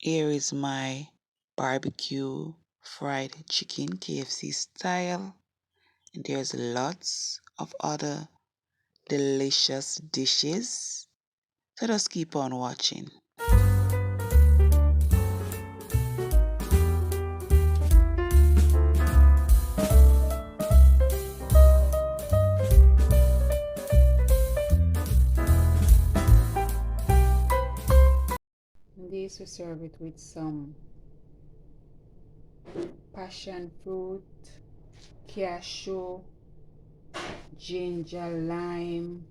Here is my barbecue fried chicken, KFC style. And there's lots of other delicious dishes. So just keep on watching. This we serve it with some passion fruit, cashew, ginger, lime,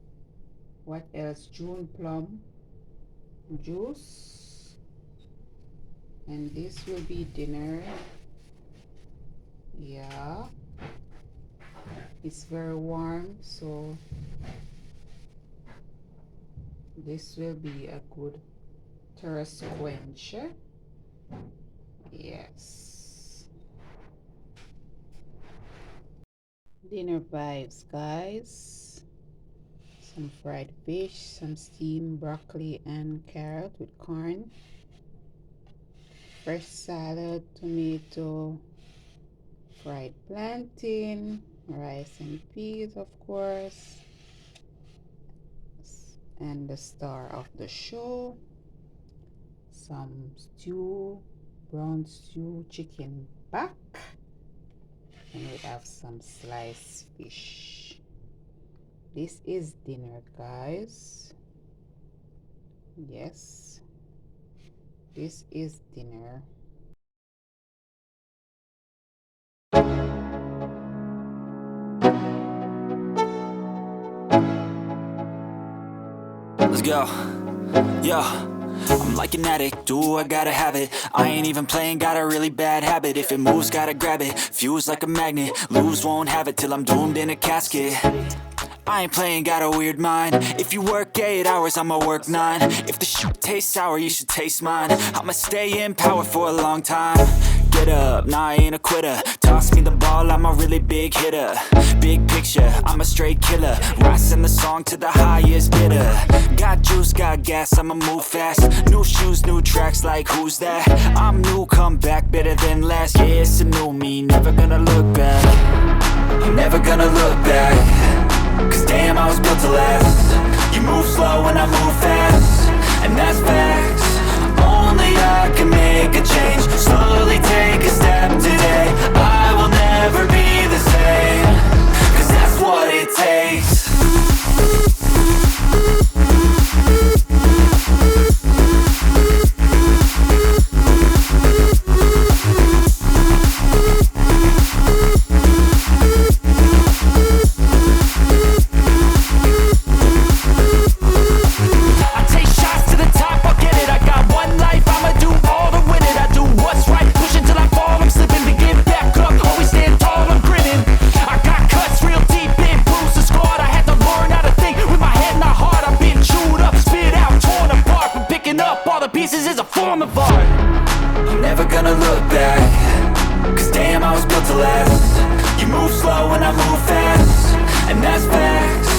what else? June plum juice. And this will be dinner. Yeah, it's very warm, so this will be a good thirst quencher. Yes. Dinner vibes, guys. Some fried fish, some steamed broccoli and carrot with corn, fresh salad, tomato, fried plantain, rice and peas, of course, and the star of the show, some stew, brown stew, chicken back, and we have some sliced fish. This is dinner, guys. Yes, this is dinner. Let's go. Yo, I'm like an addict, do I gotta have it. I ain't even playing, got a really bad habit. If it moves, gotta grab it, fuse like a magnet. Lose, won't have it till I'm doomed in a casket. I ain't playing, got a weird mind. If you work 8 hours, I'ma work 9. If the shit tastes sour, you should taste mine. I'ma stay in power for a long time. Get up, nah, I ain't a quitter. Toss me the ball, I'm a really big hitter. Big picture, I'm a straight killer. Rising the song to the highest bidder. Got juice, got gas, I'ma move fast. New shoes, new tracks, like who's that? I'm new, come back, better than last. Yeah, it's a new me, never gonna look back. I'm never gonna look back. Cause damn, I was built to last. You move slow and I move fast, and that's facts. Only I can make a change. Slowly take a step today. I will never be the same. Cause that's what it takes. Pieces is a form of art. I'm never gonna look back. Cause damn, I was built to last. You move slow and I move fast, and that's facts.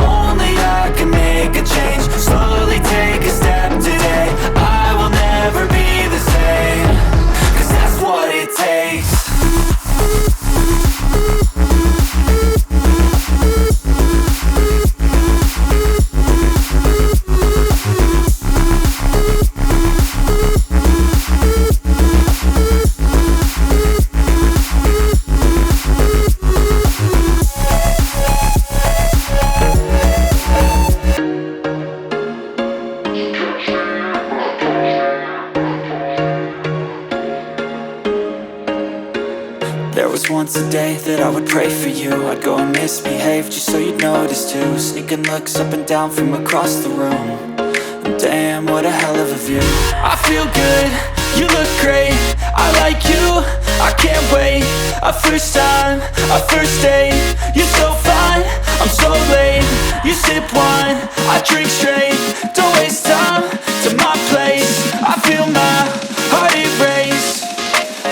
Only I can make a change. Slowly take a step today. I will never be the same. Cause that's what it takes. There was once a day that I would pray for you. I'd go and misbehave just so you'd notice too. Sneaking looks up and down from across the room. And damn, what a hell of a view. I feel good, you look great. I like you, I can't wait. A first time, a first date. You're so fine, I'm so late. You sip wine, I drink straight. Don't waste time to my place. I feel my heart erase.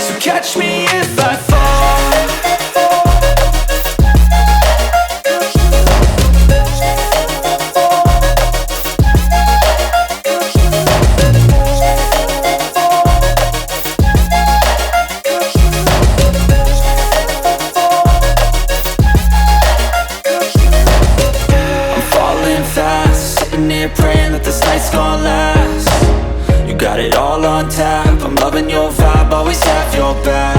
So catch me if I fall. got it all on tap. I'm loving your vibe, always have your back.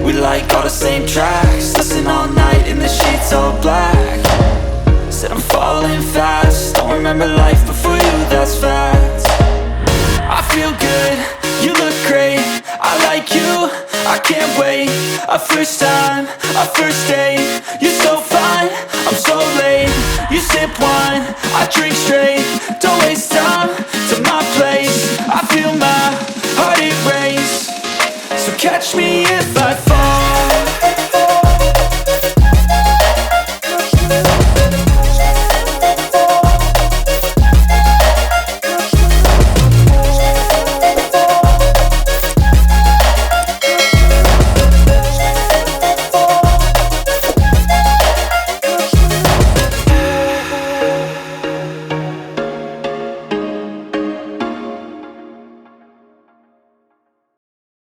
We like all the same tracks, listen all night in the sheets all black. Said I'm falling fast, don't remember life before you, that's fact. I feel good, you look great, I like you, I can't wait. A first time, a first date, you're so fine, I'm so late. You sip wine, I drink straight, don't waste time to my place. I feel my heart erase, so catch me if I fall.